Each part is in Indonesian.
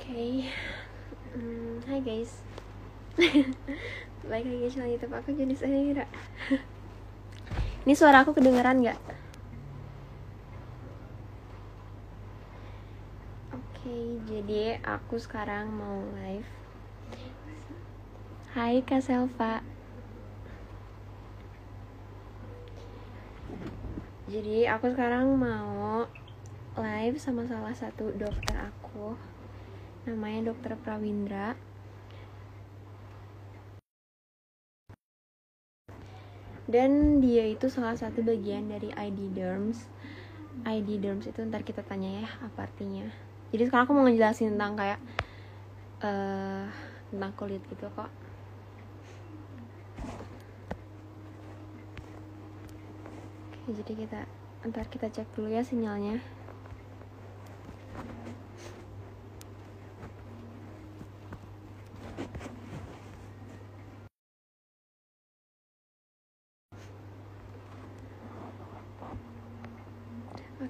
Oke, hai guys. Baik lagi channel YouTube aku Jenis Aira. Ini suara aku kedengeran nggak? Oke, jadi aku sekarang mau live. Hai Kak Selva. Jadi aku sekarang mau live sama salah satu dokter aku. Namanya Dokter Prawindra. Dan dia itu salah satu bagian dari ID Derms. ID Derms itu ntar kita tanya ya apa artinya. Jadi sekarang aku mau ngejelasin tentang kayak tentang kulit gitu kok. Oke, jadi ntar kita cek dulu ya sinyalnya.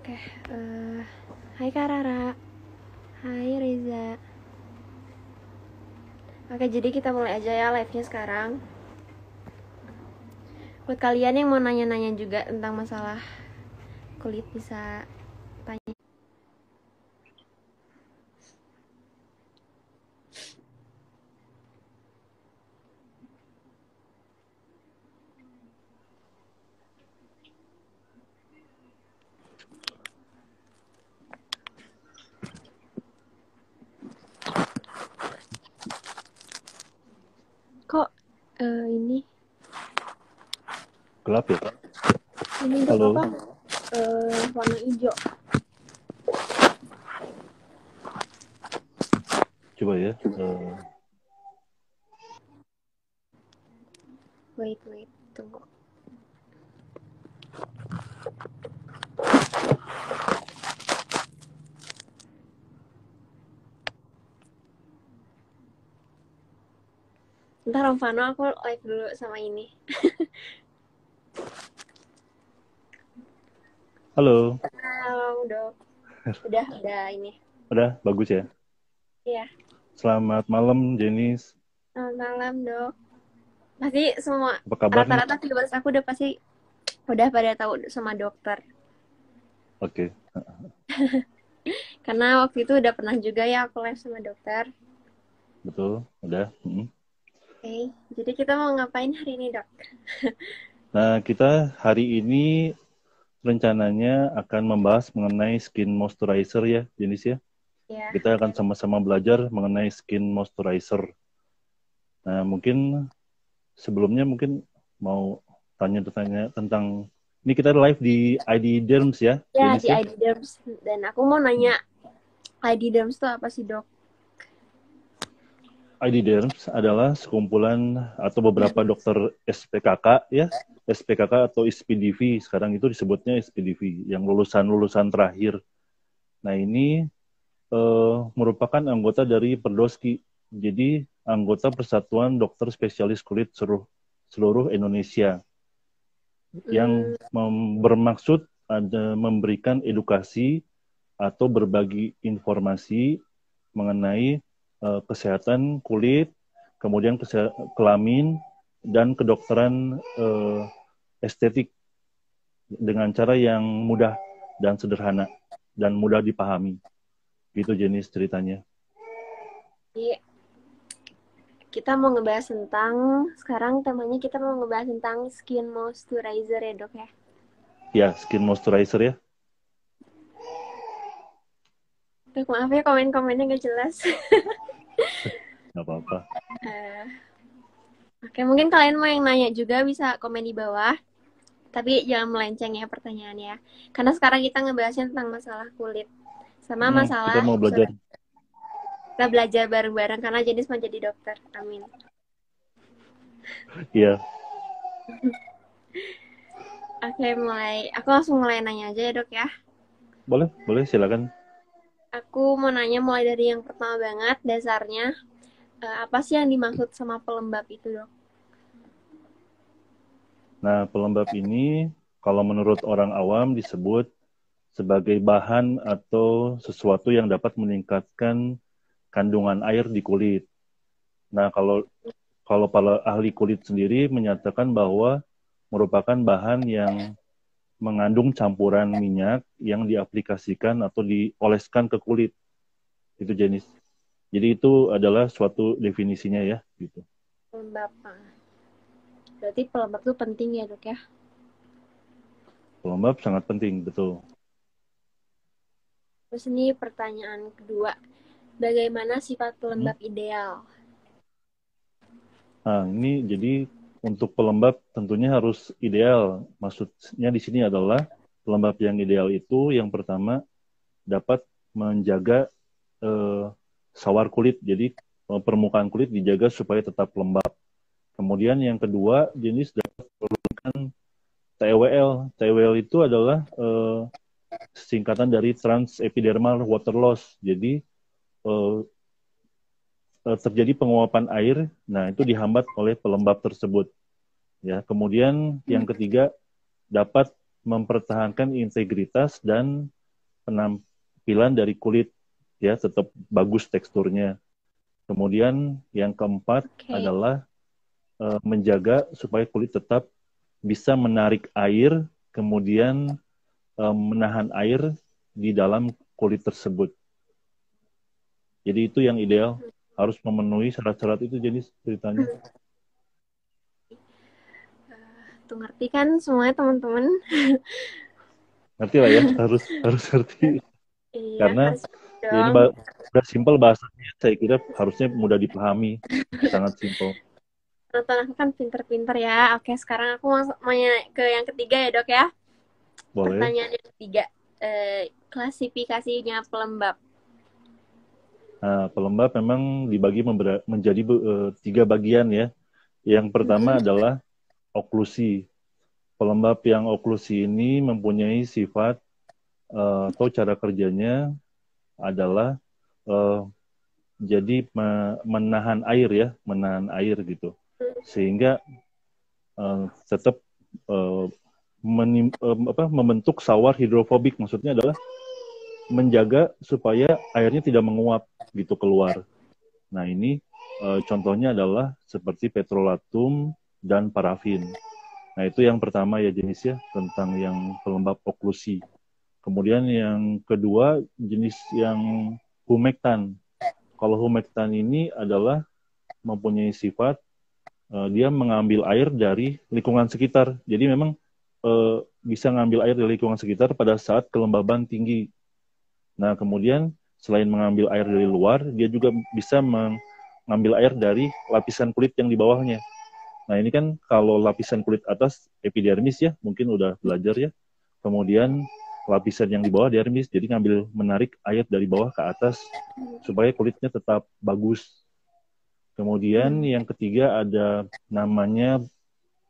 Oke, hai Kak Rara. Hai Reza. Oke, jadi kita mulai aja ya live-nya sekarang. Buat kalian yang mau nanya-nanya juga tentang masalah kulit bisa tanya. Kok ini gelap ya? ini Halo. apa? Warna hijau. Coba ya. Wait, tunggu. Ntar Om Fano aku live dulu sama ini. Halo. Halo dok. Udah ini. Udah bagus ya? Iya. Selamat malam Jenis. Selamat malam dok. Pasti semua Apa kabar nih? rata-rata viewers aku udah pada tahu sama dokter. Oke. Karena waktu itu udah pernah juga ya aku live sama dokter. Betul. Udah. Oke, jadi kita mau ngapain hari ini dok? Nah, kita hari ini rencananya akan membahas mengenai skin moisturizer ya, Jenis ya. Ya. Kita akan sama-sama belajar mengenai skin moisturizer. Nah, mungkin sebelumnya mau tanya tentang ini kita live di ID Derms ya, Ya Jenis di ya. ID Derms. Dan aku mau nanya ID Derms itu apa sih dok? ID Derms adalah sekumpulan atau beberapa dokter SPKK ya, SPKK atau SPDV, sekarang itu disebutnya SPDV, yang lulusan terakhir. Nah ini merupakan anggota dari Perdoski, jadi anggota Persatuan Dokter Spesialis Kulit seluruh Indonesia, yang bermaksud ada memberikan edukasi atau berbagi informasi mengenai kesehatan kulit, kemudian kelamin, dan kedokteran estetik dengan cara yang mudah dan sederhana dan mudah dipahami. Gitu jenis ceritanya. Jadi kita mau ngebahas sekarang temanya kita mau ngebahas tentang skin moisturizer ya dok ya? Ya, skin moisturizer ya. Dok maaf ya komen-komennya gak jelas. Nggak apa-apa. Oke, mungkin kalian mau yang nanya juga bisa komen di bawah. Tapi jangan melenceng ya pertanyaannya. Karena sekarang kita ngebahasnya tentang masalah kulit. Sama Kita masalah mau belajar. kita belajar bareng-bareng karena Jenis mau jadi dokter. Amin. Iya. Oke, aku langsung mulai nanya aja ya dok ya. Boleh silakan. Aku mau nanya mulai dari yang pertama banget, dasarnya. Apa sih yang dimaksud sama pelembab itu dok? Nah, pelembab ini kalau menurut orang awam disebut sebagai bahan atau sesuatu yang dapat meningkatkan kandungan air di kulit. Nah, kalau para ahli kulit sendiri menyatakan bahwa merupakan bahan yang mengandung campuran minyak yang diaplikasikan atau dioleskan ke kulit. Itu jenis. Jadi itu adalah suatu definisinya ya, gitu. Pelembab. Berarti pelembab itu penting ya, Dok ya? Pelembab sangat penting, betul. Terus ini pertanyaan kedua. Bagaimana sifat pelembab ideal? Nah, ini jadi untuk pelembab tentunya harus ideal. Maksudnya di sini adalah pelembab yang ideal itu yang pertama dapat menjaga sawar kulit. Jadi permukaan kulit dijaga supaya tetap lembab. Kemudian yang kedua jenis dapat menurunkan TWL. TWL itu adalah singkatan dari transepidermal water loss. Jadi terjadi penguapan air, nah itu dihambat oleh pelembab tersebut. Ya, kemudian yang ketiga dapat mempertahankan integritas dan penampilan dari kulit, ya tetap bagus teksturnya. Kemudian yang keempat adalah menjaga supaya kulit tetap bisa menarik air, kemudian menahan air di dalam kulit tersebut. Jadi itu yang ideal, harus memenuhi syarat-syarat itu jenis ceritanya. Tuh ngerti kan semuanya teman-teman? Ngerti lah ya, harus ngerti. Iya, Karena harus ya ini dong. udah simpel bahasanya, saya kira harusnya mudah dipahami, sangat simpel. Nonton aku kan pinter-pinter ya. Oke, sekarang aku mau ke yang ketiga ya, Dok ya. Boleh. Pertanyaan yang ketiga. Klasifikasinya pelembab. Nah, pelembab memang dibagi menjadi 3 bagian ya. Yang pertama adalah oklusi. Pelembab yang oklusi ini mempunyai sifat atau cara kerjanya adalah jadi menahan air ya, menahan air gitu. Sehingga tetap membentuk sawar hidrofobik, maksudnya adalah menjaga supaya airnya tidak menguap gitu keluar. Nah ini contohnya adalah seperti petrolatum dan parafin. Nah itu yang pertama ya jenisnya tentang yang pelembab oklusi. Kemudian yang kedua jenis yang humektan. Kalau humektan ini adalah mempunyai sifat dia mengambil air dari lingkungan sekitar. Jadi memang bisa mengambil air dari lingkungan sekitar pada saat kelembaban tinggi. Nah, kemudian selain mengambil air dari luar, dia juga bisa mengambil air dari lapisan kulit yang di bawahnya. Nah, ini kan kalau lapisan kulit atas epidermis ya, mungkin udah belajar ya. Kemudian lapisan yang di bawah dermis, jadi ngambil menarik air dari bawah ke atas supaya kulitnya tetap bagus. Kemudian yang ketiga ada namanya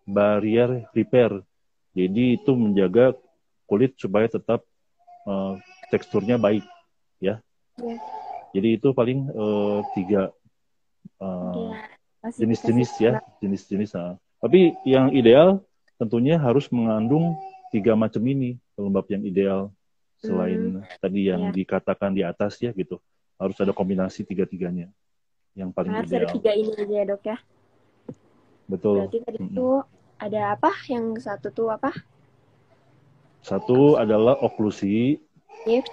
barrier repair. Jadi itu menjaga kulit supaya tetap teksturnya baik, ya. Jadi itu paling 3 jenis-jenis ya, jenis-jenis. Tapi yang ideal tentunya harus mengandung 3 macam ini pelembab yang ideal. Selain tadi yang dikatakan di atas ya gitu, harus ada kombinasi 3-tiganya yang paling harus ideal. Harus ada 3 ini aja ya, Dok ya. Betul. Berarti tadi itu ada apa? Yang satu tuh apa? Satu adalah oklusi,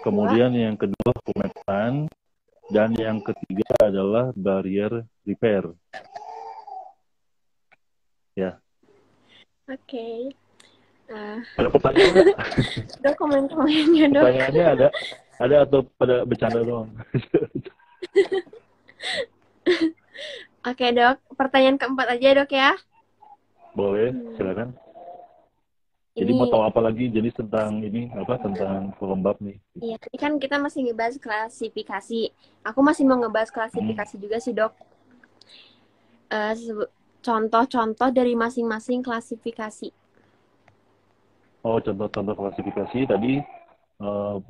kemudian yang kedua humektan, dan yang ketiga adalah barrier repair. Ya. Oke. Ada pertanyaan nggak? Dok, komen-komennya, Dok. Pertanyaannya ada atau pada bercanda doang? Oke, Dok. Pertanyaan keempat aja, Dok ya. Boleh, silakan. Jadi mau tahu apa lagi jenis tentang ini tentang pelembab nih? Iya, tadi kan kita masih ngebahas klasifikasi. Aku masih mau ngebahas klasifikasi juga sih, Dok. Contoh-contoh dari masing-masing klasifikasi. Oh, contoh-contoh klasifikasi tadi.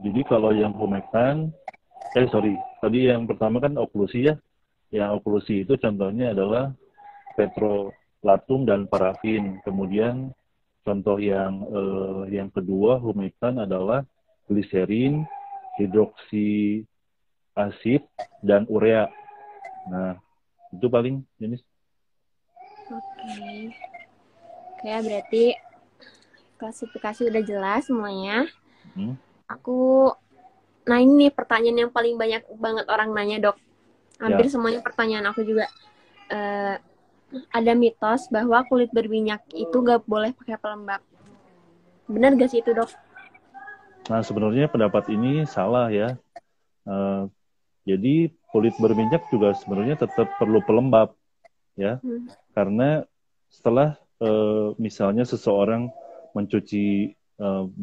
Jadi kalau yang humektan, tadi yang pertama kan oklusi ya. Yang oklusi itu contohnya adalah petrolatum dan parafin. Kemudian contoh yang kedua humektan adalah gliserin, hidroksi asid, dan urea. Nah, itu paling jenis. Oke. Oke, berarti klasifikasi udah jelas semuanya. Hmm. Nah ini nih pertanyaan yang paling banyak banget orang nanya, Dok. Hampir Ya. semuanya pertanyaan aku juga. Uh, ada mitos bahwa kulit berminyak itu gak boleh pakai pelembab. Benar gak sih itu, Dok? Nah, sebenarnya pendapat ini salah ya. Jadi kulit berminyak juga sebenarnya tetap perlu pelembab ya. Karena setelah misalnya seseorang mencuci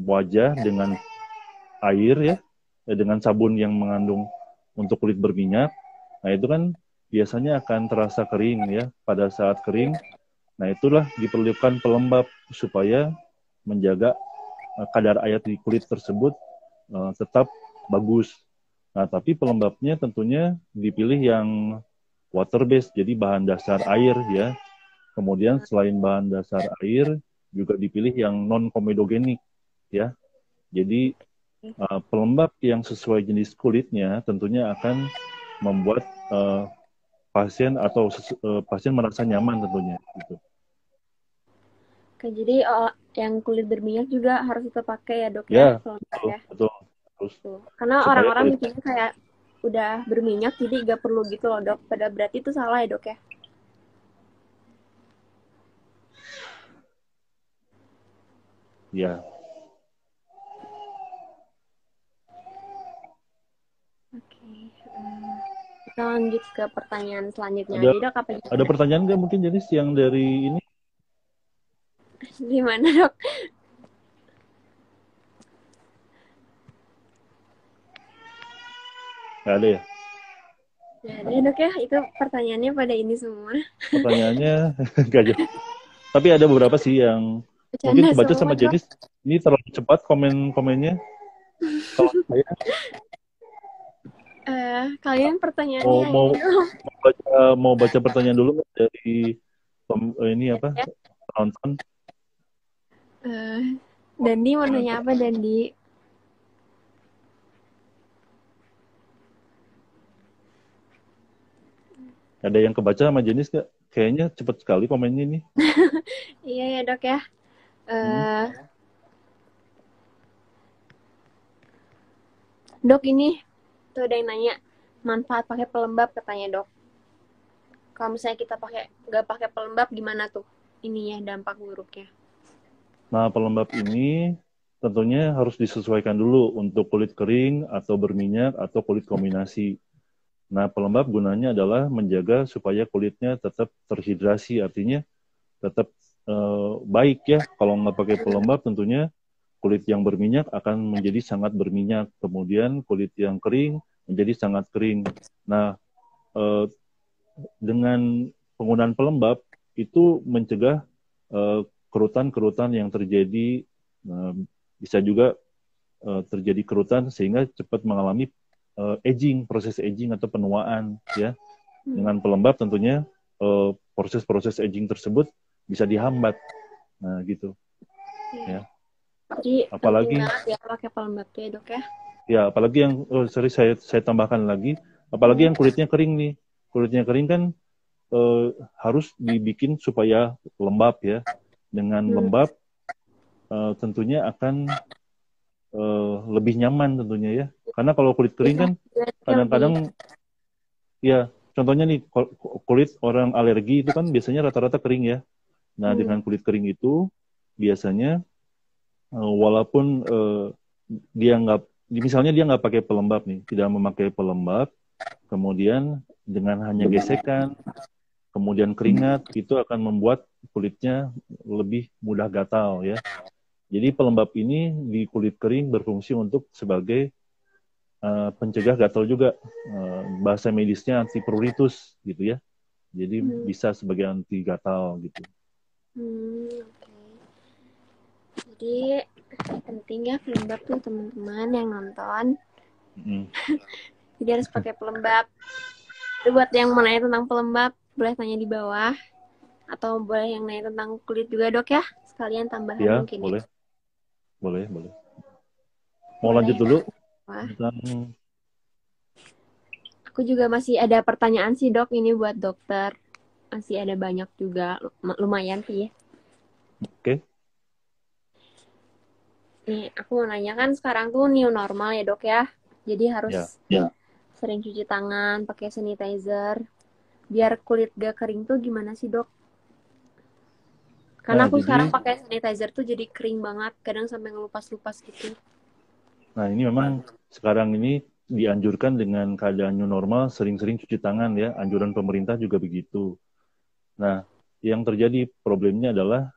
wajah dengan air ya, dengan sabun yang mengandung untuk kulit berminyak, nah itu kan biasanya akan terasa kering ya. Pada saat kering, nah itulah diperlukan pelembab supaya menjaga kadar air di kulit tersebut tetap bagus. Nah, tapi pelembabnya tentunya dipilih yang water based, jadi bahan dasar air ya. Kemudian selain bahan dasar air, juga dipilih yang non komedogenik ya. Jadi pelembab yang sesuai jenis kulitnya tentunya akan membuat pasien atau pasien merasa nyaman tentunya gitu. Oke, jadi yang kulit berminyak juga harus tetap pakai ya, Dok ya, Ya, pelembab betul, ya. betul. Terus Tuh. Karena supaya orang-orang kulit mikirnya kayak udah berminyak jadi gak perlu gitu loh, Dok. Pada berarti itu salah ya, Dok ya. ya. Oke. Kita lanjut ke pertanyaan selanjutnya Ada aja, Dok. Apa ada gimana? pertanyaan nggak mungkin jenis yang dari ini? Gimana, Dok? Nggak ada ya? Ya, deh, Dok ya. Itu pertanyaannya pada ini semua. Pertanyaannya nggak ada. Tapi ada beberapa sih yang mungkin Bercanda kebaca semua, sama Dok. jenis. Ini terlalu cepat komen-komennya. Kalau saya Kalian mau pertanyaannya yang mau ini dong. mau baca pertanyaan dulu nggak dari ini apa Ya. penonton? Dandi mau nanya apa, Dandi? Ada yang kebaca sama jenis nggak? Kayaknya cepat sekali komennya ini. Iya ya, Dok ya. Hmm. Eh, Dok ini tuh ada yang nanya manfaat pakai pelembab katanya, Dok. Kalau misalnya kita nggak pakai pelembab gimana tuh? Ini ya dampak buruknya. Nah, pelembab ini tentunya harus disesuaikan dulu untuk kulit kering atau berminyak atau kulit kombinasi. Nah, pelembab gunanya adalah menjaga supaya kulitnya tetap terhidrasi, artinya tetap baik ya. Kalau nggak pakai pelembab tentunya kulit yang berminyak akan menjadi sangat berminyak. Kemudian kulit yang kering menjadi sangat kering. Nah, eh, dengan penggunaan pelembab itu mencegah kerutan-kerutan yang terjadi, bisa juga terjadi kerutan sehingga cepat mengalami aging, proses aging atau penuaan ya. Dengan pelembab tentunya proses-proses aging tersebut bisa dihambat. Nah, gitu. Ya. Jadi penting Apalagi banget ya pakai pelembab tuh ya, Dok ya. ya, apalagi yang sorry saya tambahkan lagi, apalagi yang kulitnya kering nih. Kulitnya kering kan harus dibikin supaya lembab ya. Dengan lembab tentunya akan lebih nyaman tentunya ya. Karena kalau kulit kering Bisa kan lebih. kadang-kadang ya contohnya nih kulit orang alergi itu kan biasanya rata-rata kering ya. Nah, dengan kulit kering itu biasanya walaupun dia nggak misalnya dia nggak pakai pelembab nih, tidak memakai pelembab, kemudian dengan hanya gesekan, kemudian keringat itu akan membuat kulitnya lebih mudah gatal ya. Jadi pelembab ini di kulit kering berfungsi untuk sebagai pencegah gatal juga. Bahasa medisnya antipruritus gitu ya. Jadi bisa sebagai anti gatal gitu. Oke. Jadi penting ya pelembab tuh teman-teman yang nonton. Jadi harus pakai pelembab. Itu buat yang mau nanya tentang pelembab boleh tanya di bawah atau boleh yang nanya tentang kulit juga, Dok ya. Sekalian tambahan Ya, mungkin ya. boleh, boleh, boleh. Mau Boleh lanjut dulu Wah. tentang Aku juga masih ada pertanyaan sih dok, ini buat dokter. Masih ada banyak juga, lumayan sih. Oke. Nih, aku mau nanya kan sekarang tuh new normal ya dok ya. Jadi harus Ya. sering cuci tangan, pakai sanitizer. Biar kulit gak kering tuh gimana sih dok? Karena Nah, aku sekarang jadi, pakai sanitizer tuh jadi kering banget, kadang sampai ngelupas-lupas gitu. nah ini memang sekarang ini dianjurkan dengan keadaan new normal sering-sering cuci tangan ya. Anjuran pemerintah juga begitu. Nah, yang terjadi problemnya adalah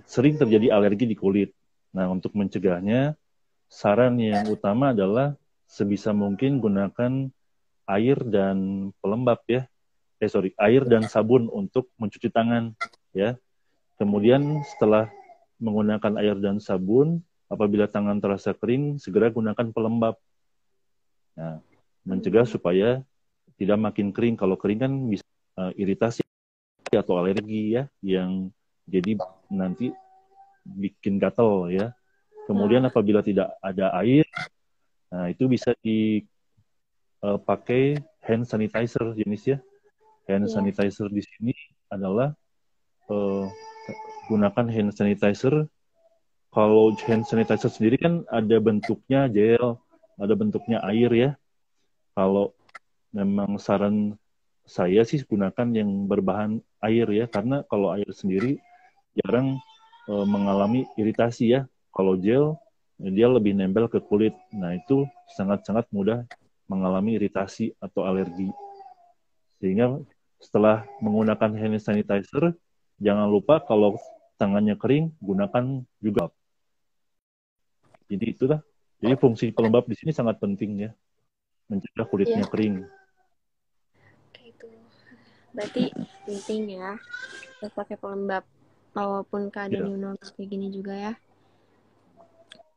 sering terjadi alergi di kulit. Nah, untuk mencegahnya, saran yang utama adalah sebisa mungkin gunakan air dan pelembab ya. Air dan sabun untuk mencuci tangan ya. Kemudian setelah menggunakan air dan sabun, apabila tangan terasa kering, segera gunakan pelembab. Nah, mencegah supaya tidak makin kering. Kalau kering kan bisa iritasi atau alergi ya, yang jadi nanti bikin gatal ya. Kemudian apabila tidak ada air, nah itu bisa dipakai hand sanitizer jenisnya. Hand Iya. sanitizer di sini adalah uh, gunakan hand sanitizer. Kalau hand sanitizer sendiri kan ada bentuknya gel, ada bentuknya air ya. Kalau memang saran saya sih gunakan yang berbahan air ya, karena kalau air sendiri jarang mengalami iritasi ya. Kalau gel, dia lebih nempel ke kulit. Nah, itu sangat-sangat mudah mengalami iritasi atau alergi. Sehingga setelah menggunakan hand sanitizer, jangan lupa kalau tangannya kering, gunakan juga. Jadi itulah. Jadi fungsi pelembab di sini sangat penting ya, mencegah Iya. kulitnya kering. Kayak itu. Berarti penting ya, terus pakai pelembab. Walaupun keadaan Ya, new normal kayak gini juga ya.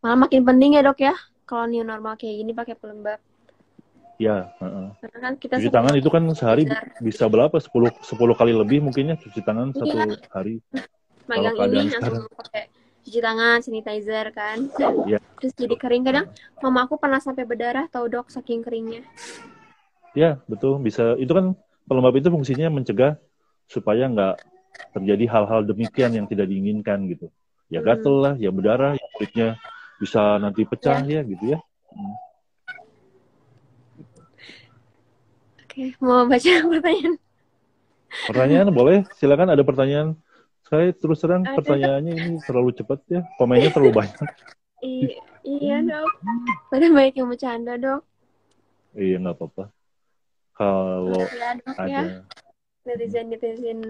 Malah makin penting ya dok ya, kalau new normal kayak gini pakai pelembab. ya. Karena kan kita Cuci sering tangan itu pakai kan sehari sanitizer. bisa berapa? 10 kali lebih mungkin ya cuci tangan Iya, satu hari. Kalau megang ini keadaan langsung sekarang. pakai cuci tangan, sanitizer kan. Ya, Terus jadi kering. Kadang mama aku pernah sampai berdarah tau dok, saking keringnya. ya betul. Bisa. Itu kan pelembab itu fungsinya mencegah supaya nggak terjadi hal-hal demikian yang tidak diinginkan gitu. Ya gatel Hmm, lah, ya berdarah, ya kulitnya bisa nanti pecah ya. ya gitu ya. Oke, mau baca pertanyaan? Pertanyaan boleh, silakan ada pertanyaan. Saya terus terang Ada dok. pertanyaannya ini terlalu cepat ya, komennya terlalu banyak. Iya dok. Pada baik yang bercanda dok. Iya nggak apa-apa. Kalau Maaf ya dok ya. ada, Netizen.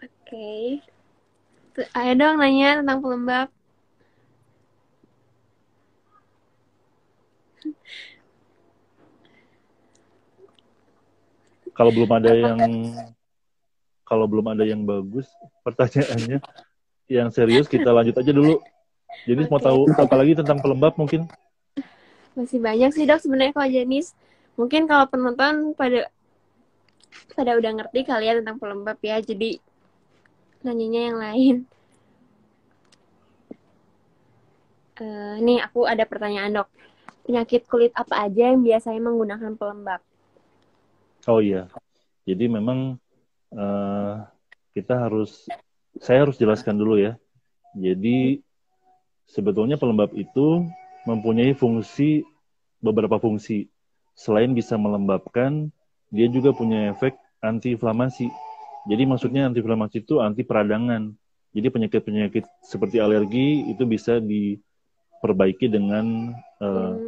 Oke. Ayo dong nanya tentang pelembab. kalau belum ada yang Apakah kalau belum ada yang bagus pertanyaannya, yang serius kita lanjut aja dulu. Jadi mau oke. tahu apa lagi tentang pelembab mungkin? Masih banyak sih dok sebenarnya kalau jenis. Mungkin kalau penonton pada pada udah ngerti kali ya tentang pelembab ya. Jadi nanyanya yang lain. Nih aku ada pertanyaan dok. Penyakit kulit apa aja yang biasanya menggunakan pelembab? Oh iya, jadi memang uh, kita harus, saya harus jelaskan dulu ya. Jadi sebetulnya pelembab itu mempunyai beberapa fungsi. Selain bisa melembabkan, dia juga punya efek antiinflamasi. Jadi maksudnya antiinflamasi itu anti peradangan. Jadi penyakit-penyakit seperti alergi itu bisa diperbaiki Hmm, iya.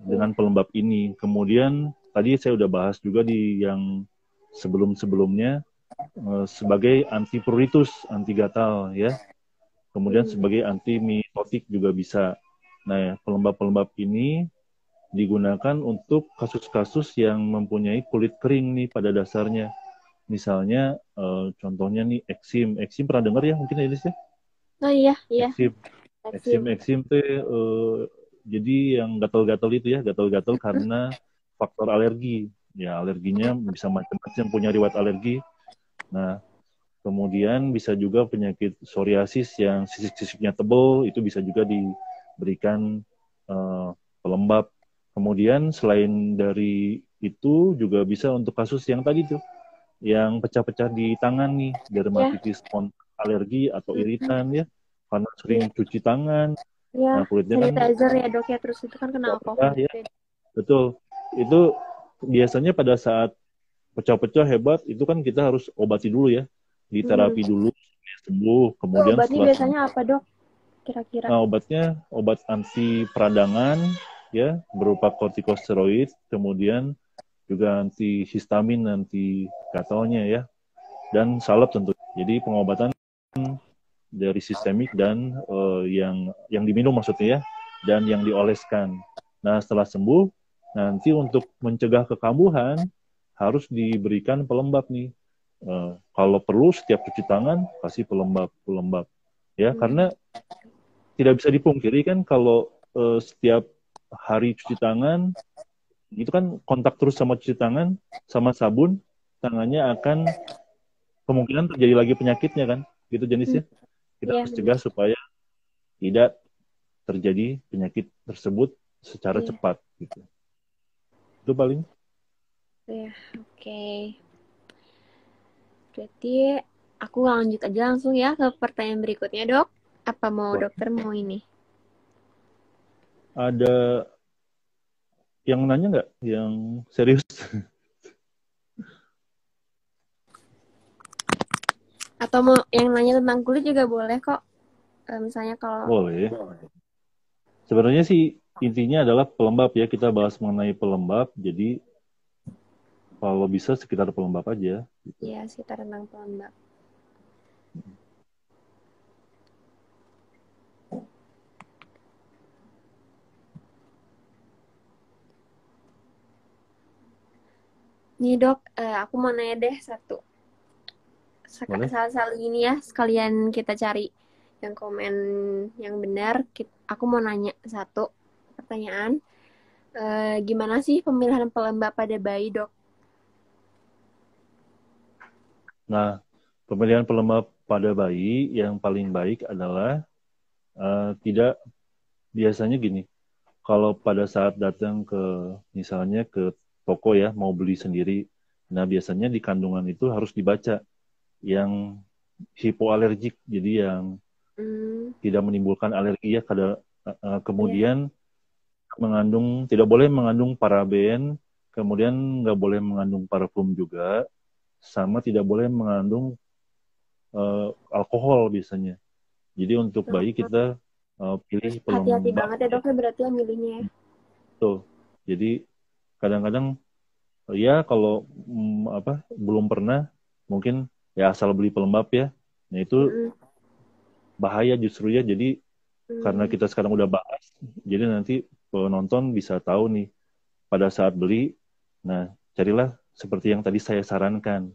dengan pelembab ini. Kemudian tadi saya udah bahas juga di yang sebelum-sebelumnya sebagai anti pruritus, anti gatal ya. Kemudian Hmm, sebagai anti mitotik juga bisa. Nah, pelembab-pelembab ini digunakan untuk kasus-kasus yang mempunyai kulit kering nih pada dasarnya. Misalnya contohnya nih eksim. Eksim pernah dengar ya mungkin Elis ya? oh iya, iya. Eksim. Eksim. Eksim teh jadi yang gatal-gatal itu ya, gatal-gatal karena faktor alergi. Ya, alerginya bisa macam-macam, punya riwayat alergi. Nah, kemudian bisa juga penyakit psoriasis yang sisik-sisiknya tebal, itu bisa juga diberikan pelembab. Kemudian selain dari itu juga bisa untuk kasus yang tadi tuh, yang pecah-pecah di tangan nih, dermatitis alergi atau iritan ya, karena sering cuci tangan. Iya, Nah, kulitnya kan sanitizer ya dok ya, terus itu kan kena alkohol pecah ya, juga. betul. Itu biasanya pada saat pecah-pecah hebat, itu kan kita harus obati dulu ya, diterapi dulu, sembuh. Itu Kemudian obatnya setelah biasanya apa dok? Kira-kira? obatnya obat anti peradangan ya, berupa kortikosteroid, kemudian juga anti histamin, anti katonya ya, dan salep tentu. Jadi pengobatan dari sistemik dan yang diminum maksudnya ya, dan yang dioleskan. Nah, setelah sembuh, nanti untuk mencegah kekambuhan harus diberikan pelembab nih. Kalau perlu setiap cuci tangan kasih pelembab ya, karena tidak bisa dipungkiri kan kalau setiap hari cuci tangan itu kan kontak terus sama cuci tangan sama sabun, tangannya akan kemungkinan terjadi lagi penyakitnya kan, gitu jenisnya. Kita Iya harus benar. cegah supaya tidak terjadi penyakit tersebut secara Iya. cepat gitu. Itu paling. Iya, oke. Berarti aku lanjut aja langsung ya ke pertanyaan berikutnya dok. Apa mau dokter mau ini? Ada yang nanya nggak yang serius? Atau mau yang nanya tentang kulit juga boleh kok. Misalnya kalau Boleh. Sebenarnya sih intinya adalah pelembab ya, kita bahas mengenai pelembab, jadi kalau bisa sekitar pelembab aja gitu. ya sekitar tentang pelembab. Nih dok, aku mau nanya deh satu. Boleh? Salah ini ya, sekalian kita cari yang komen yang benar. Aku mau nanya satu pertanyaan. Gimana sih pemilihan pelembab pada bayi dok? Nah, pemilihan pelembab pada bayi yang paling baik adalah tidak, biasanya gini, kalau pada saat datang ke misalnya ke toko ya mau beli sendiri, nah biasanya di kandungan itu harus dibaca yang hipoalergik, jadi yang Hmm, tidak menimbulkan alergi ya, ya. kemudian tidak boleh mengandung paraben, kemudian nggak boleh mengandung parfum juga, sama tidak boleh mengandung alkohol biasanya. Jadi untuk bayi kita pilih Harus hati-hati pelembab banget ya ya. dok ya berarti yang milihnya ya. Tuh. Jadi kadang-kadang ya kalau belum pernah mungkin ya asal beli pelembab ya. Nah itu Mm-mm. bahaya justru ya. Jadi karena Hmm. kita sekarang udah bahas, jadi nanti penonton bisa tahu nih pada saat beli. Nah, carilah seperti yang tadi saya sarankan.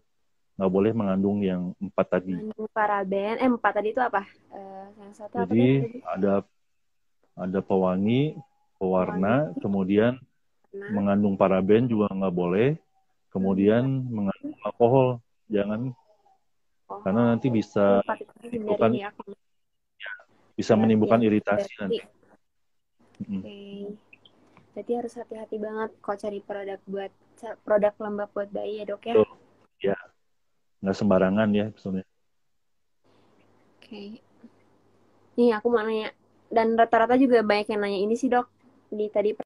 Nggak boleh mengandung yang 4 tadi. Mengandung paraben. Empat tadi itu apa? Yang satu apa deh Jadi tadi? ada pewangi, Pewangi, pewarna, kemudian warna, mengandung paraben juga nggak boleh, kemudian empat. mengandung alkohol. Jangan, karena Oh, nanti yang empat itu hindarin menimbulkan ya. bisa Berarti menimbulkan harus iritasi berarti. nanti. Mm. Oke. Berarti harus hati-hati banget kok cari produk pelembab buat bayi ya dok ya. Tuh, ya nggak sembarangan ya misalnya. Oke. Nih aku mau nanya. Dan rata-rata juga banyak yang nanya ini sih dok. Di tadi.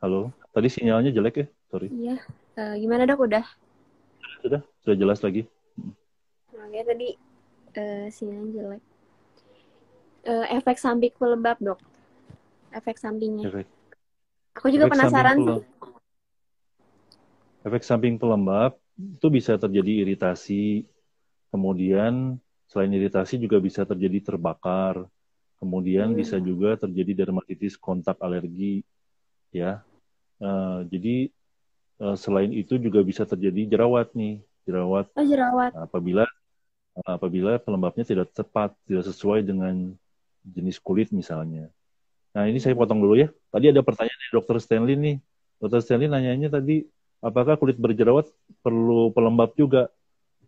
Halo, tadi sinyalnya jelek ya, sorry. Iya. Gimana dok udah? Sudah jelas lagi. Oke tadi sinyalnya jelek. Efek samping pelembab dok. Efek sampingnya. Efek Aku juga efek samping penasaran sih. efek samping pelembab itu bisa terjadi iritasi, kemudian selain iritasi juga bisa terjadi terbakar, kemudian bisa Hmm. juga terjadi dermatitis kontak alergi ya. Jadi selain itu juga bisa terjadi jerawat nih, jerawat Oh jerawat. apabila apabila pelembabnya tidak tepat, tidak sesuai dengan jenis kulit misalnya. Nah, ini saya potong dulu ya. Tadi ada pertanyaan dari Dokter Stanley nih. Dokter Stanley nanyanya tadi, apakah kulit berjerawat perlu pelembab juga?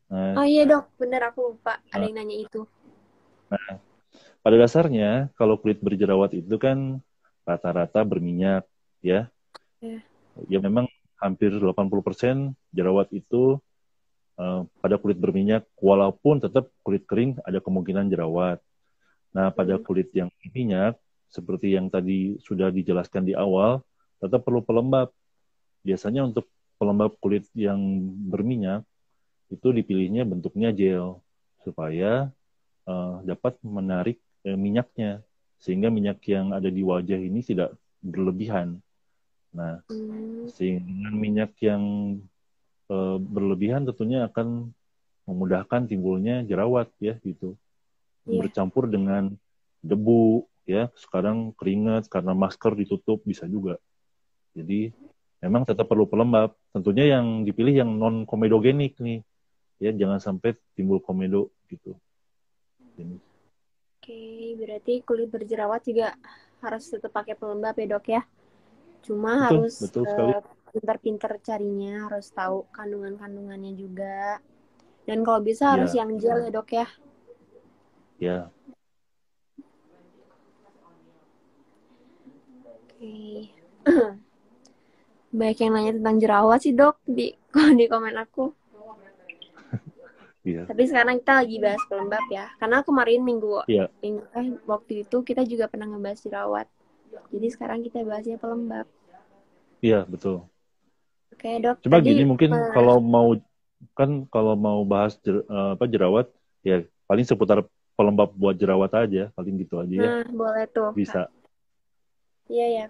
Nah, Oh iya dok, bener aku lupa. Ada nah, yang nanya itu. pada dasarnya kalau kulit berjerawat itu kan rata-rata berminyak, ya. Ya. Ya memang hampir 80% jerawat itu pada kulit berminyak, walaupun tetap kulit kering ada kemungkinan jerawat. Nah, pada Hmm. kulit yang berminyak, seperti yang tadi sudah dijelaskan di awal, tetap perlu pelembab. Biasanya untuk pelembab kulit yang berminyak, itu dipilihnya bentuknya gel, supaya dapat menarik minyaknya, sehingga minyak yang ada di wajah ini tidak berlebihan. Nah, Hmm. sehingga dengan minyak yang berlebihan tentunya akan memudahkan timbulnya jerawat ya gitu. Iya. Bercampur dengan debu ya, sekarang keringat karena masker ditutup bisa juga. Jadi memang tetap perlu pelembab. Tentunya yang dipilih yang non komedogenik nih, ya jangan sampai timbul komedo gitu. Jadi, Oke, berarti kulit berjerawat juga harus tetap pakai pelembab ya dok ya. Cuma betul, harus betul sekali. pintar-pintar carinya, harus tahu kandungan-kandungannya juga. Dan kalau bisa harus Ya, yang gel ya dok ya. ya. Oke. Banyak yang nanya tentang jerawat sih dok di di komen aku. Iya, Tapi sekarang kita lagi bahas pelembab ya. Karena kemarin iya, minggu waktu itu kita juga pernah ngebahas jerawat. Jadi sekarang kita bahasnya pelembab. iya betul. Oke dok, Cuma tadi gini mungkin kalau mau bahas jerawat, ya paling seputar pelembab buat jerawat aja, paling gitu aja ya. nah boleh tuh Kak. Bisa. Iya ya.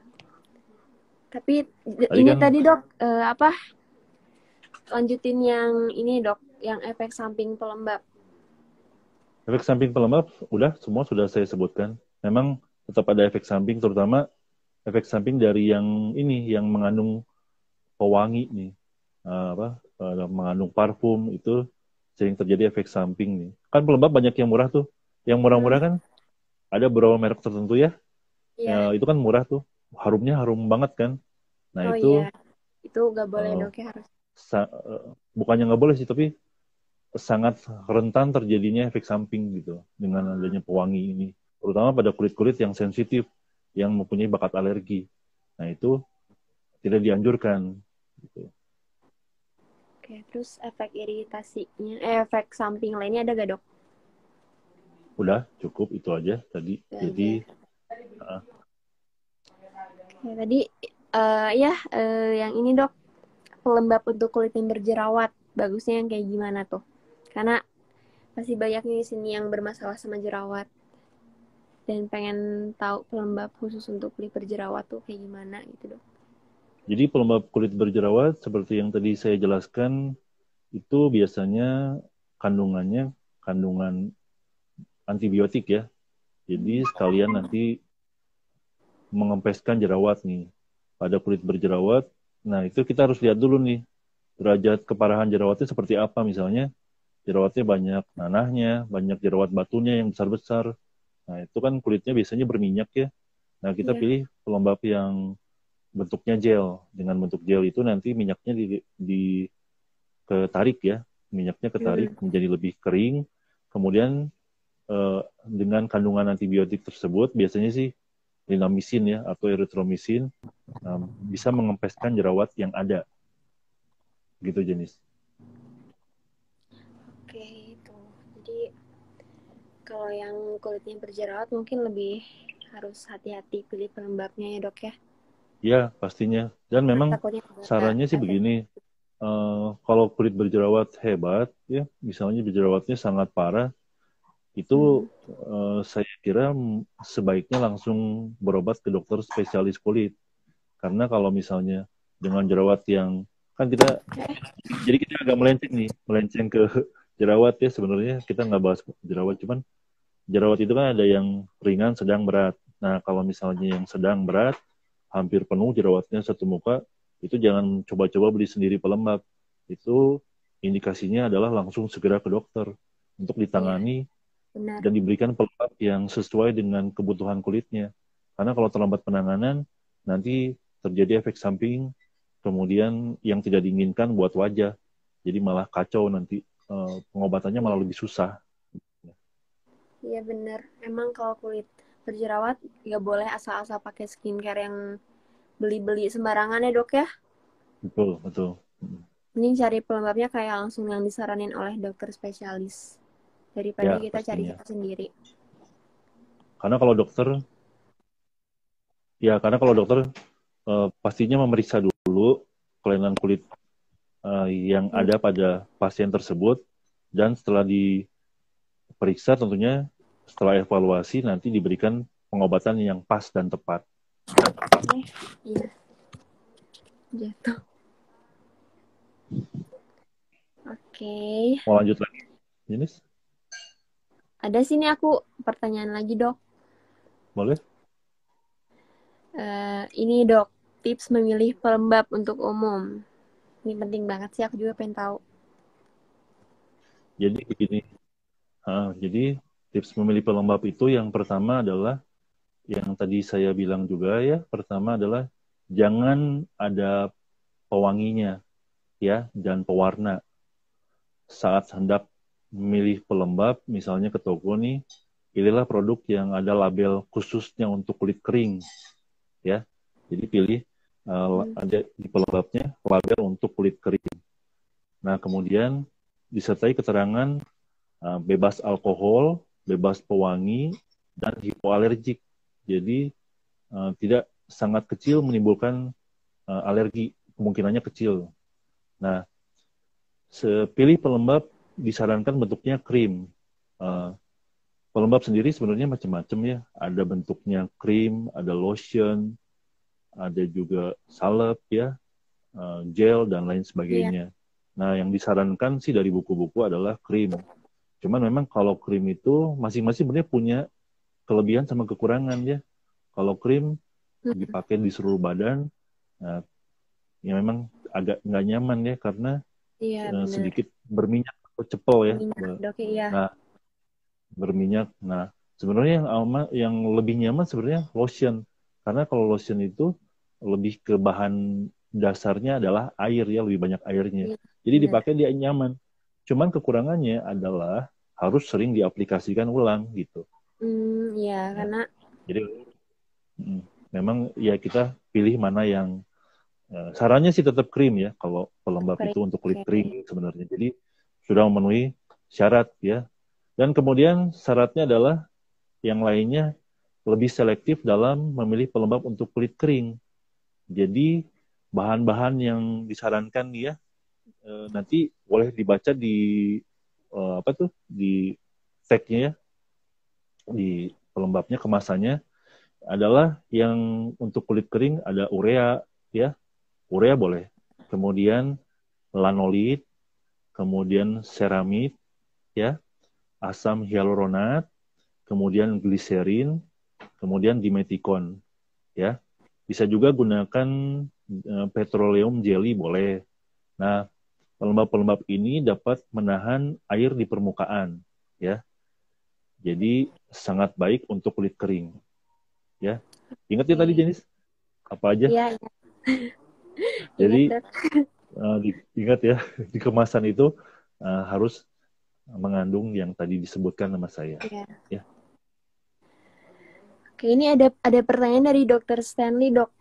Tapi Tadi ini kan tadi dok apa lanjutin yang ini dok, yang efek samping pelembab. efek samping pelembab udah semua sudah saya sebutkan. Memang tetap ada efek samping, terutama efek samping dari yang ini yang mengandung pewangi nih, mengandung parfum itu sering terjadi efek samping nih. Kan pelembab banyak yang murah tuh. Yang murah-murah Hmm, kan ada beberapa merek tertentu ya. iya. Itu kan murah tuh. Harumnya harum banget kan. Nah Oh itu iya. Itu gak boleh eh, dok ya harus. bukannya nggak boleh sih, tapi sangat rentan terjadinya efek samping gitu dengan adanya pewangi ini, terutama pada kulit-kulit yang sensitif, yang mempunyai bakat alergi. Nah itu tidak dianjurkan. Gitu. Oke, terus efek iritasinya, efek samping lainnya ada gak dok? Udah cukup itu aja tadi. Itu Jadi aja. uh, Oke, tadi ya yang ini dok, pelembab untuk kulit yang berjerawat. Bagusnya yang kayak gimana tuh? Karena masih banyak nih di sini yang bermasalah sama jerawat. Dan pengen tahu pelembab khusus untuk kulit berjerawat tuh kayak gimana gitu dok. jadi pelembab kulit berjerawat seperti yang tadi saya jelaskan itu biasanya kandungannya kandungan antibiotik ya. Jadi sekalian nanti mengempeskan jerawat nih pada kulit berjerawat. Nah, itu kita harus lihat dulu nih derajat keparahan jerawatnya seperti apa. Misalnya jerawatnya banyak nanahnya, banyak jerawat batunya yang besar-besar. Nah, itu kan kulitnya biasanya berminyak ya. Nah, kita Iya. pilih pelembab yang bentuknya gel. Dengan bentuk gel itu nanti minyaknya di ketarik ya. Minyaknya ketarik Hmm. menjadi lebih kering. Kemudian dengan kandungan antibiotik tersebut biasanya sih linamisin ya atau erythromycin bisa mengempeskan jerawat yang ada gitu jenis. Oke itu. Jadi kalau yang kulitnya berjerawat mungkin lebih harus hati-hati pilih pelembabnya ya dok ya. Ya pastinya. Dan Nah, memang takutnya juga sarannya sih efek. begini, kalau kulit berjerawat hebat ya, misalnya berjerawatnya sangat parah, itu Hmm. saya kira sebaiknya langsung berobat ke dokter spesialis kulit. Karena kalau misalnya dengan jerawat yang kan kita jadi kita agak melenceng nih, melenceng ke jerawat ya sebenarnya kita nggak bahas jerawat, cuman jerawat itu kan ada yang ringan, sedang, berat. Nah kalau misalnya yang sedang berat, hampir penuh jerawatnya satu muka, itu jangan coba-coba beli sendiri pelembab. Itu indikasinya adalah langsung segera ke dokter untuk Iya ditangani benar. dan diberikan pelembab yang sesuai dengan kebutuhan kulitnya. Karena kalau terlambat penanganan, nanti terjadi efek samping, kemudian yang tidak diinginkan buat wajah. Jadi malah kacau nanti, pengobatannya malah Iya, lebih susah. iya bener. Emang kalau kulit berjerawat nggak boleh asal-asal pakai skincare yang beli-beli sembarangan ya dok ya. Betul, betul. Mending cari pelembabnya kayak langsung yang disaranin oleh dokter spesialis. Daripada Ya, kita cari pastinya. cara sendiri. Karena kalau dokter, karena kalau dokter pastinya memeriksa dulu kelainan kulit yang Hmm. ada pada pasien tersebut, dan setelah diperiksa tentunya setelah evaluasi nanti diberikan pengobatan yang pas dan tepat. Iya, jatuh. Oke. Mau lanjut lagi, Jenis? Ada sini aku pertanyaan lagi dok. Boleh? Ini dok, tips memilih pelembab untuk umum. Ini penting banget sih, aku juga pengen tahu. Jadi begini, jadi tips memilih pelembab itu yang pertama adalah yang tadi saya bilang juga ya. Pertama adalah jangan ada pewanginya ya dan pewarna. Saat hendak memilih pelembab, misalnya ke toko nih, pilihlah produk yang ada label khususnya untuk kulit kering ya. Jadi pilih Hmm. ada di pelembabnya label untuk kulit kering. Nah, kemudian disertai keterangan bebas alkohol, bebas pewangi, dan hipoalergik. Jadi tidak sangat kecil menimbulkan alergi, kemungkinannya kecil. Nah, sepilih pelembab disarankan bentuknya krim. Uh, Pelembab sendiri sebenarnya macam-macam ya. Ada bentuknya krim, ada lotion, ada juga salep ya, gel dan lain Iya. sebagainya. Nah, yang disarankan sih dari buku-buku adalah krim. Cuman memang kalau krim itu masing-masing sebenarnya punya kelebihan sama kekurangan ya. Kalau krim Hmm. dipakai di seluruh badan, nah, ya memang agak nggak nyaman ya karena Iya bener. sedikit berminyak atau cepel ya. Minyak dok ya. Nah, berminyak. Nah, sebenarnya yang lebih nyaman sebenarnya lotion. Karena kalau lotion itu lebih ke bahan dasarnya adalah air ya, lebih banyak airnya. Iya Jadi bener. dipakai dia nyaman. Cuman kekurangannya adalah harus sering diaplikasikan ulang gitu. Iya Ya. karena Jadi memang ya kita pilih mana yang sarannya sih tetap krim ya kalau pelembab kering. itu untuk kulit Oke. kering sebenarnya. Jadi sudah memenuhi syarat ya. Dan kemudian syaratnya adalah yang lainnya lebih selektif dalam memilih pelembab untuk kulit kering. Jadi bahan-bahan yang disarankan ya nanti boleh dibaca di apa tuh di tagnya ya, di pelembabnya kemasannya adalah yang untuk kulit kering ada urea ya, urea boleh. Kemudian lanolit, kemudian seramid ya, asam hyaluronat, kemudian gliserin, kemudian dimetikon ya. Bisa juga gunakan petroleum jelly boleh. Nah, pelembab-pelembab ini dapat menahan air di permukaan ya. Jadi sangat baik untuk kulit kering ya. Ingat ya tadi Oke. jenis apa aja? Iya, iya. Ingat Jadi dok. ingat ya di kemasan itu harus mengandung yang tadi disebutkan sama saya Iya. ya. Oke, ini ada pertanyaan dari dokter Stanley dok.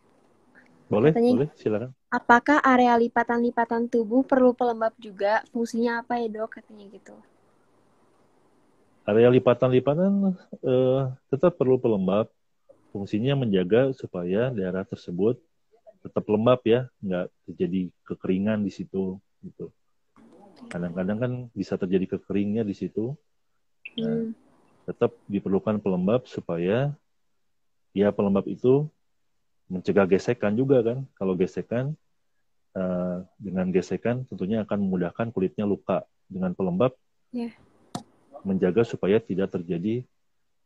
Boleh, Katanya, boleh silakan. apakah area lipatan-lipatan tubuh perlu pelembab juga? Fungsinya apa ya dok? Katanya gitu. Area lipatan-lipatan tetap perlu pelembab. Fungsinya menjaga supaya daerah tersebut tetap lembab ya, nggak terjadi kekeringan di situ. Gitu. Kadang-kadang kan bisa terjadi kekeringnya di situ. Nah, Hmm. tetap diperlukan pelembab supaya ya pelembab itu mencegah gesekan juga kan. Kalau gesekan, dengan gesekan tentunya akan memudahkan kulitnya luka. Dengan pelembab Ya. menjaga supaya tidak terjadi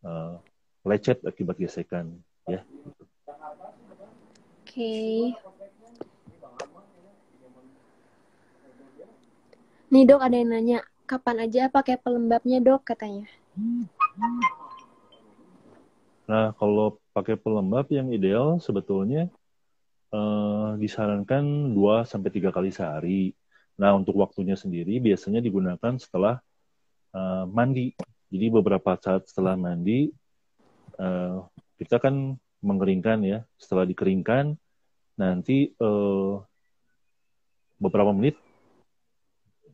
uh, lecet akibat gesekan. Ya. Oke. Nih dok ada yang nanya, kapan aja pakai pelembabnya dok katanya. Nah, kalau pakai pelembab yang ideal sebetulnya disarankan 2 sampai 3 kali sehari. Nah, untuk waktunya sendiri biasanya digunakan setelah mandi. Jadi beberapa saat setelah mandi, eh, kita kan mengeringkan ya. Setelah dikeringkan, nanti beberapa menit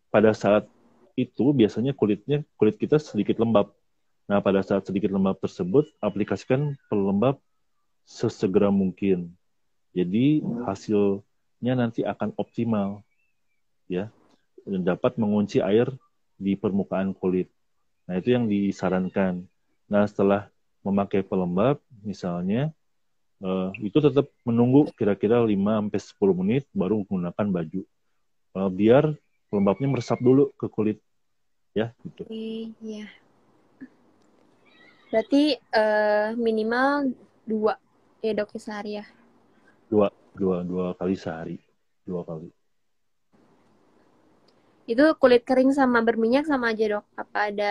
pada saat itu biasanya kulit kita sedikit lembab. Nah, pada saat sedikit lembab tersebut, aplikasikan pelembab sesegera mungkin. Jadi hasilnya nanti akan optimal ya dan dapat mengunci air di permukaan kulit. Nah, itu yang disarankan. Nah, setelah memakai pelembab misalnya itu tetap menunggu kira-kira 5 sampai 10 menit baru menggunakan baju. Biar pelembabnya meresap dulu ke kulit ya gitu. Iya. Berarti minimal 2 ya dok ya sehari ya. Dua kali sehari. 2 kali. Itu kulit kering sama berminyak sama aja dok? Apa ada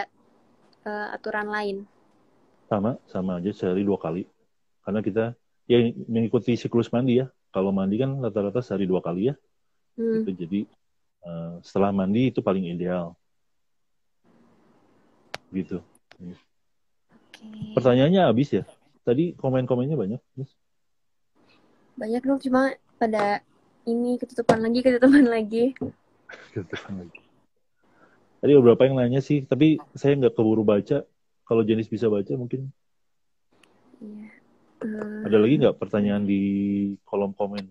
aturan lain? Sama aja sehari 2 kali. Karena kita ya mengikuti siklus mandi ya. Kalau mandi kan rata-rata sehari 2 kali ya. Hmm. Gitu. Jadi setelah mandi itu paling ideal. Gitu. Okay. Pertanyaannya habis ya. Tadi komen-komennya banyak. Yes. Banyak dok, cuma pada ini ketutupan lagi. Gitu. Tadi beberapa yang nanya sih, tapi saya nggak keburu baca. Kalau jenis bisa baca mungkin. Iya. Ada lagi nggak pertanyaan di kolom komen?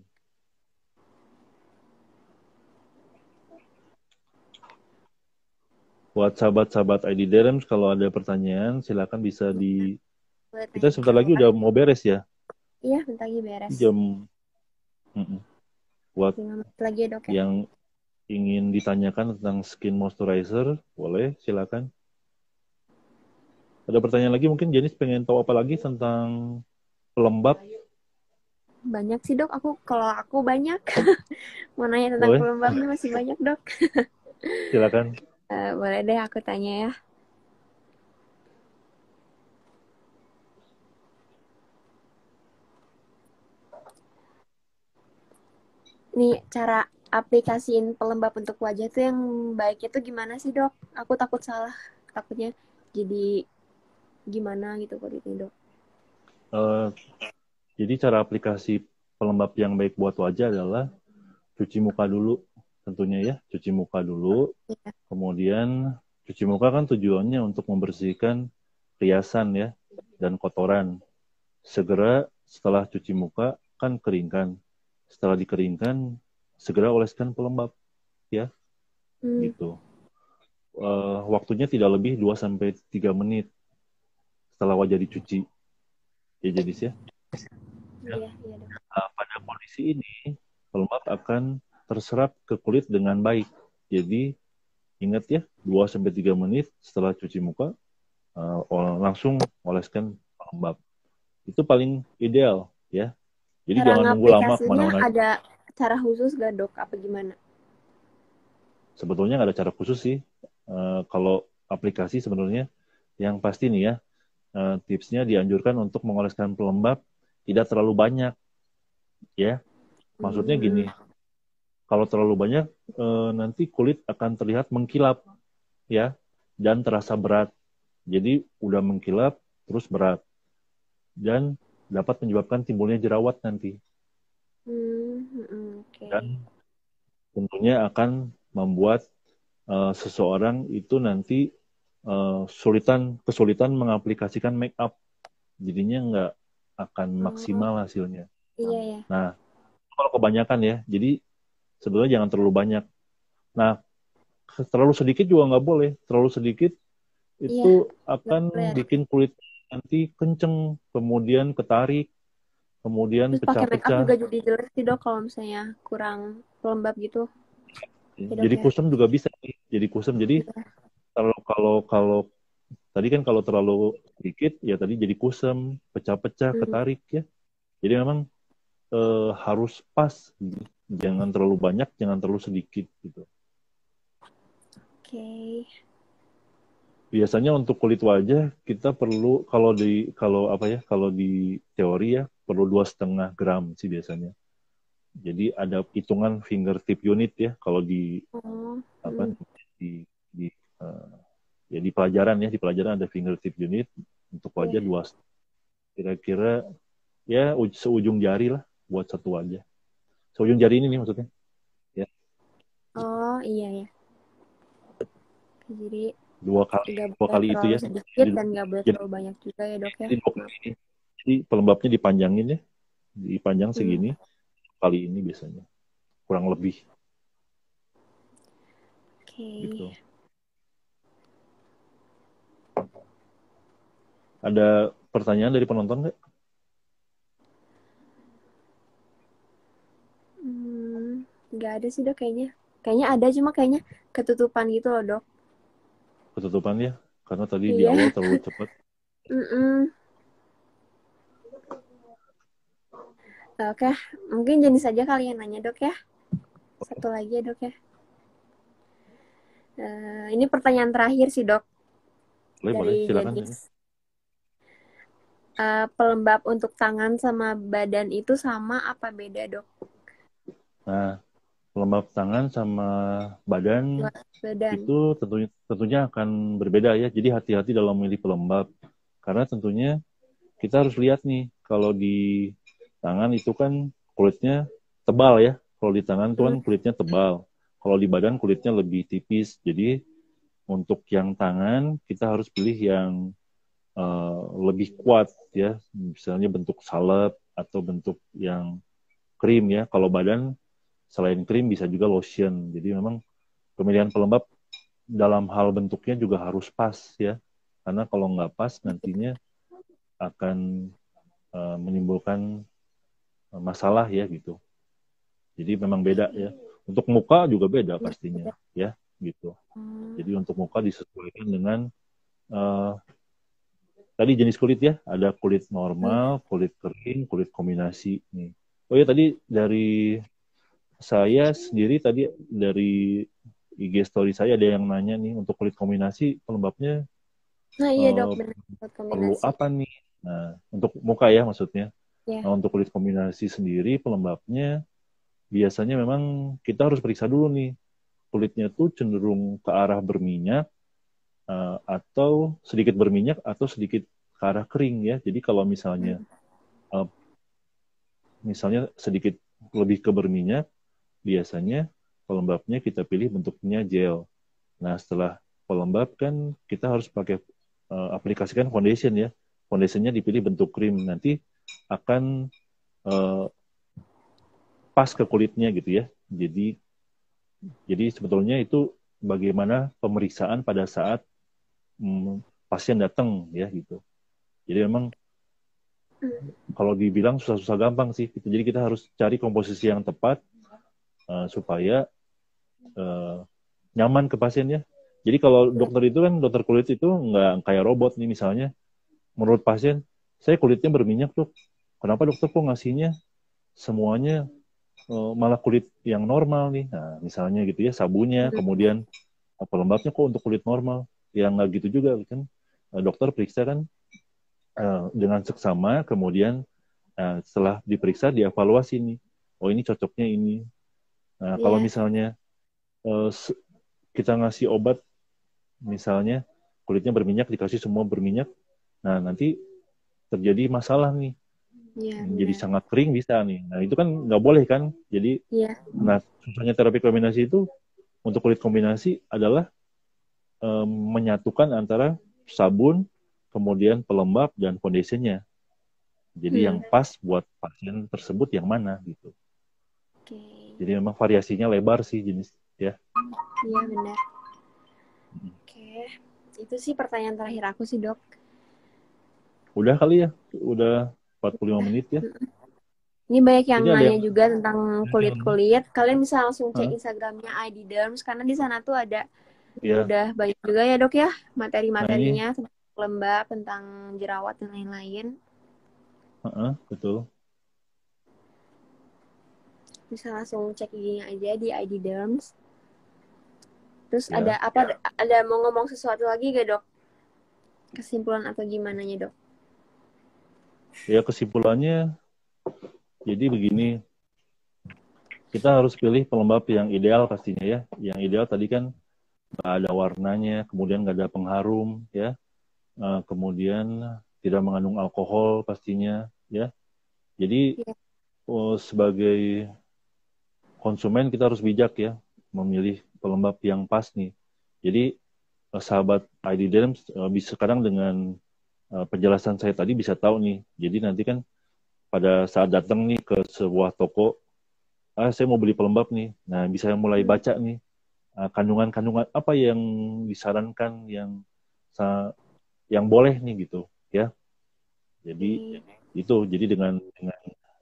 Buat sahabat-sahabat ID Derems, kalau ada pertanyaan, silakan bisa di... Boleh Kita tanya di sebentar lagi bawah. udah mau beres ya. Iya, bentar lagi beres. Jam... Buat 5 menit lagi ya dok ya. yang ingin ditanyakan tentang skin moisturizer, boleh, silakan. Ada pertanyaan lagi mungkin Jenis pengen tahu apa lagi tentang pelembab? Banyak sih dok, kalau aku banyak. Mau nanya tentang Boleh, pelembabnya masih banyak dok. silakan. Boleh deh aku tanya ya. Nih cara aplikasiin pelembab untuk wajah tuh yang baiknya tuh gimana sih dok? Aku takut salah, takutnya jadi gimana gitu kulitnya dok. Eh, jadi cara aplikasi pelembab yang baik buat wajah adalah cuci muka dulu, tentunya ya, cuci muka dulu. Iya. Kemudian cuci muka kan tujuannya untuk membersihkan riasan ya dan kotoran. Segera setelah cuci muka kan keringkan. Setelah dikeringkan, segera oleskan pelembab ya, Hmm. gitu. Waktunya tidak lebih 2 sampai 3 menit setelah wajah dicuci. Ya, jadi ya. Iya, iya dok. Pada kondisi ini, pelembab akan terserap ke kulit dengan baik. Jadi, ingat ya, 2 sampai 3 menit setelah cuci muka, langsung oleskan pelembab. Itu paling ideal, ya. Jadi Cara jangan nunggu lama ngaplikasinya kemana-mana. ada cara khusus gak dok? Apa gimana? Sebetulnya nggak ada cara khusus sih. Kalau aplikasi sebenarnya, yang pasti nih ya, tipsnya dianjurkan untuk mengoleskan pelembab tidak terlalu banyak, ya. Maksudnya Hmm. gini, kalau terlalu banyak, nanti kulit akan terlihat mengkilap, ya, dan terasa berat. Jadi udah mengkilap, terus berat, dan dapat menyebabkan timbulnya jerawat nanti. Oke. Dan tentunya akan membuat seseorang itu nanti kesulitan mengaplikasikan make up. Jadinya nggak akan Oh, maksimal hasilnya. iya ya. Nah, kalau kebanyakan ya, jadi sebenarnya jangan terlalu banyak. Nah, terlalu sedikit juga nggak boleh. Terlalu sedikit Iya, itu nggak boleh akan ada. bikin kulit nanti kenceng, kemudian ketarik, kemudian Terus pakai make up pecah-pecah. juga jadi jelek sih dok kalau misalnya kurang pelembab gitu. Ya dok Jadi ya. kusam juga bisa nih. Jadi kusam. Jadi Iya. kalau tadi kan kalau terlalu sedikit ya tadi jadi kusam, pecah-pecah, Hmm. ketarik ya. Jadi memang harus pas. Jangan terlalu banyak, jangan terlalu sedikit gitu. Oke. biasanya untuk kulit wajah kita perlu kalau di teori ya perlu 2,5 gram sih biasanya. Jadi ada hitungan fingertip unit ya kalau di Oh, apa di eh, ya di pelajaran ada fingertip unit untuk wajah iya. dua, kira-kira ya seujung jari lah buat satu wajah. Seujung jari ini nih maksudnya. Ya, Oh, iya ya. Jadi dua kali nggak dua boleh kali itu terlalu ya. sedikit Jadi dan nggak boleh jadi, terlalu banyak juga ya dok ya. jadi dua kali ini. Jadi pelembabnya dipanjangin ya, dipanjang Hmm, segini kali ini biasanya kurang lebih oke. gitu. Ada pertanyaan dari penonton nggak? Nggak ada sih dok kayaknya. Kayaknya ada cuma kayaknya ketutupan gitu loh dok. Ketutupan ya, karena tadi di Iya. awal terlalu cepat. Mm-mm. Oke, mungkin jenis saja kali yang nanya dok ya. Satu lagi ya dok ya. Ini pertanyaan terakhir sih dok Boleh, boleh, dari silakan ini. Jenis. Pelembab untuk tangan sama badan itu sama apa beda dok? Nah, pelembab tangan sama badan Buat badan. itu tentunya akan berbeda ya. Jadi hati-hati dalam memilih pelembab. Karena tentunya kita harus lihat nih, kalau di tangan itu kan kulitnya tebal ya. Kalau di tangan itu kan Hmm, kulitnya tebal. Kalau di badan kulitnya lebih tipis. Jadi untuk yang tangan kita harus pilih yang lebih kuat ya. Misalnya bentuk salep atau bentuk yang krim ya. Kalau badan selain krim bisa juga lotion. Jadi memang pemilihan pelembab dalam hal bentuknya juga harus pas ya. Karena kalau nggak pas nantinya akan menimbulkan masalah ya gitu. Jadi memang beda ya. Untuk muka juga beda iya, pastinya beda. ya gitu. Hmm, Jadi untuk muka disesuaikan dengan uh, tadi jenis kulit ya. Ada kulit iya. normal, kulit kering, kulit kombinasi nih. Oh ya tadi dari saya sendiri tadi dari IG story saya ada yang nanya nih untuk kulit kombinasi pelembabnya Nah iya dok, uh, benar buat perlu kombinasi. apa nih? Nah, untuk muka ya maksudnya. Ya, Nah, untuk kulit kombinasi sendiri pelembabnya biasanya memang kita harus periksa dulu nih kulitnya tuh cenderung ke arah berminyak atau sedikit berminyak atau sedikit ke arah kering ya. Jadi kalau uh, misalnya sedikit lebih ke berminyak, biasanya pelembabnya kita pilih bentuknya gel. Nah, setelah pelembab kan kita harus pakai aplikasikan foundation ya. Foundationnya dipilih bentuk krim. Nanti akan uh, pas ke kulitnya gitu ya. Jadi sebetulnya itu bagaimana pemeriksaan pada saat pasien datang ya gitu. Jadi memang kalau dibilang susah-susah gampang sih. Gitu. Jadi kita harus cari komposisi yang tepat supaya uh, nyaman ke pasiennya. Jadi kalau ya, dokter itu kan dokter kulit itu nggak kayak robot nih misalnya. Menurut pasien, saya kulitnya berminyak tuh. Kenapa dokter kok ngasihnya semuanya malah kulit yang normal nih? Nah, misalnya gitu ya sabunnya, kemudian pelembabnya kok untuk kulit normal. Ya nggak gitu juga kan. Dokter periksa kan dengan seksama, kemudian setelah diperiksa dievaluasi nih. Oh ini cocoknya ini. Nah kalau ya, misalnya uh, kita ngasih obat, misalnya kulitnya berminyak dikasih semua berminyak, nah nanti terjadi masalah nih, ya, jadi benar. sangat kering bisa nih. Nah itu kan nggak boleh kan. Jadi, Iya, nah susahnya terapi kombinasi itu untuk kulit kombinasi adalah menyatukan antara sabun, kemudian pelembab dan foundationnya. Jadi yang hmm, pas buat pasien tersebut yang mana gitu. oke. Jadi memang variasinya lebar sih jenis ya. Iya benar. Oke, itu sih pertanyaan terakhir aku sih dok. Udah kali ya, udah 45 menit ya. Ini banyak yang Ini ada nanya yang juga tentang nanya. kulit-kulit. Kalian bisa langsung cek Hah? Instagramnya ID Derms karena di sana tuh ada Ya, udah banyak juga ya dok ya nah ini, materi-materinya tentang lembab, tentang jerawat dan lain-lain. betul. Bisa langsung cek IG-nya aja di ID Derms. Terus ada Ya, apa? Ada mau ngomong sesuatu lagi gak dok? kesimpulan atau gimana ya dok? Ya kesimpulannya, jadi begini, kita harus pilih pelembab yang ideal pastinya ya. Yang ideal tadi kan nggak ada warnanya, kemudian nggak ada pengharum ya, kemudian tidak mengandung alkohol pastinya ya. Jadi Ya, sebagai konsumen kita harus bijak ya memilih pelembab yang pas nih. Jadi sahabat ID Derms bisa sekarang dengan penjelasan saya tadi bisa tahu nih. Jadi nanti kan pada saat datang nih ke sebuah toko, saya mau beli pelembab nih. Nah, bisa mulai baca nih kandungan-kandungan apa yang disarankan yang boleh nih gitu ya. Jadi itu jadi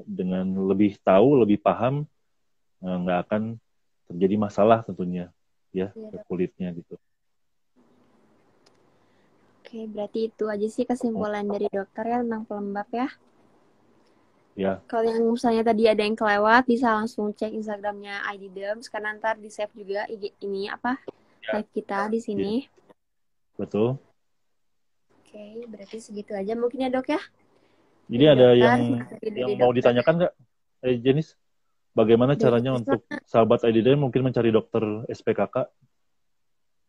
dengan lebih tahu, lebih paham nggak akan terjadi masalah tentunya ya iya, ke dok. kulitnya gitu. Oke, berarti itu aja sih kesimpulan dari dokter ya tentang pelembab ya. Ya, Kalau yang misalnya tadi ada yang kelewat, bisa langsung cek Instagramnya ID Derms, karena ntar di save juga IG ini apa live kita di ya, sini. betul. Oke, berarti segitu aja mungkin ya dok ya Ini dari ada dokter, yang dari mau dokter. ditanyakan nggak, Jenis? Bagaimana Dari caranya Jenis, untuk sahabat IDD mungkin mencari dokter SPKK?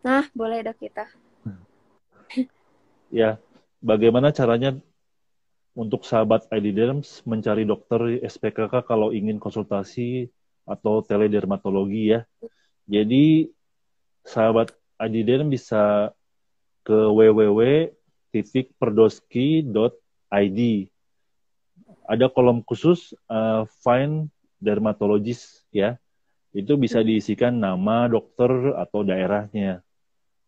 nah, boleh dok kita. Ya, bagaimana caranya untuk sahabat ID Derms mencari dokter SPKK kalau ingin konsultasi atau teledermatologi ya. Jadi sahabat ID Derms bisa ke www.perdoski.id. Ada kolom khusus find dermatologist ya. Itu bisa Hmm, diisikan nama dokter atau daerahnya.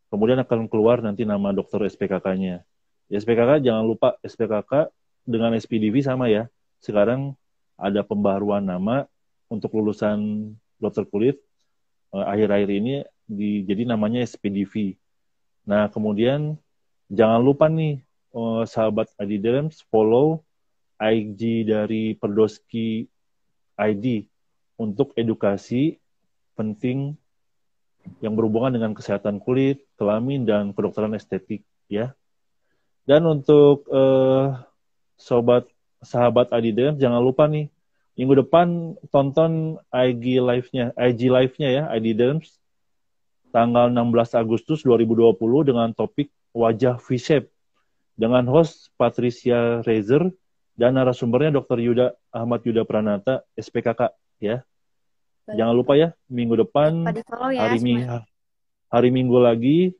Kemudian akan keluar nanti nama dokter SPKK-nya. SPKK jangan lupa SPKK dengan SPDV sama ya. Sekarang ada pembaruan nama untuk lulusan dokter kulit akhir-akhir ini jadi namanya SPDV. Nah, kemudian jangan lupa nih sahabat Adiderms follow IG dari Perdoski ID untuk edukasi penting yang berhubungan dengan kesehatan kulit, kelamin, dan kedokteran estetik ya. Dan untuk sobat sahabat Adidas jangan lupa nih minggu depan tonton IG Live-nya ya Adidas tanggal 16 Agustus 2020 dengan topik wajah V-shape dengan host Patricia Rezer dan narasumbernya Dr. Ahmad Yuda Pranata SPKK ya. boleh. Jangan lupa ya minggu Jangan lupa depan di follow ya hari semua. hari Minggu lagi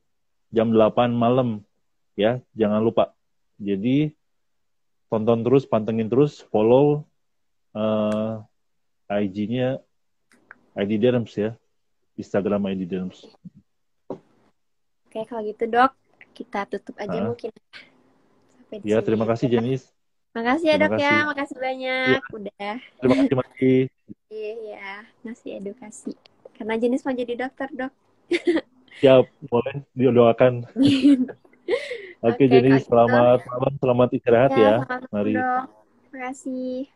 jam 8 malam ya. Jangan lupa. Jadi tonton terus, pantengin terus, follow IG-nya ID Derms ya, Instagram ID Derms. Oke, kalau gitu dok, kita tutup aja Nah, mungkin sampai di ya sini terima kasih aja. Jenis, Makasih ya terima dok ya, kasih. makasih Ya, banyak udah terima kasih Maki. ya ngasih edukasi. Karena Jenis mau jadi dokter dok. Siap, boleh didoakan. Oke Oke, kalau Jenis, gitu selamat malam, selamat istirahat ya ya. selamat malam Mari. dok. Terima kasih.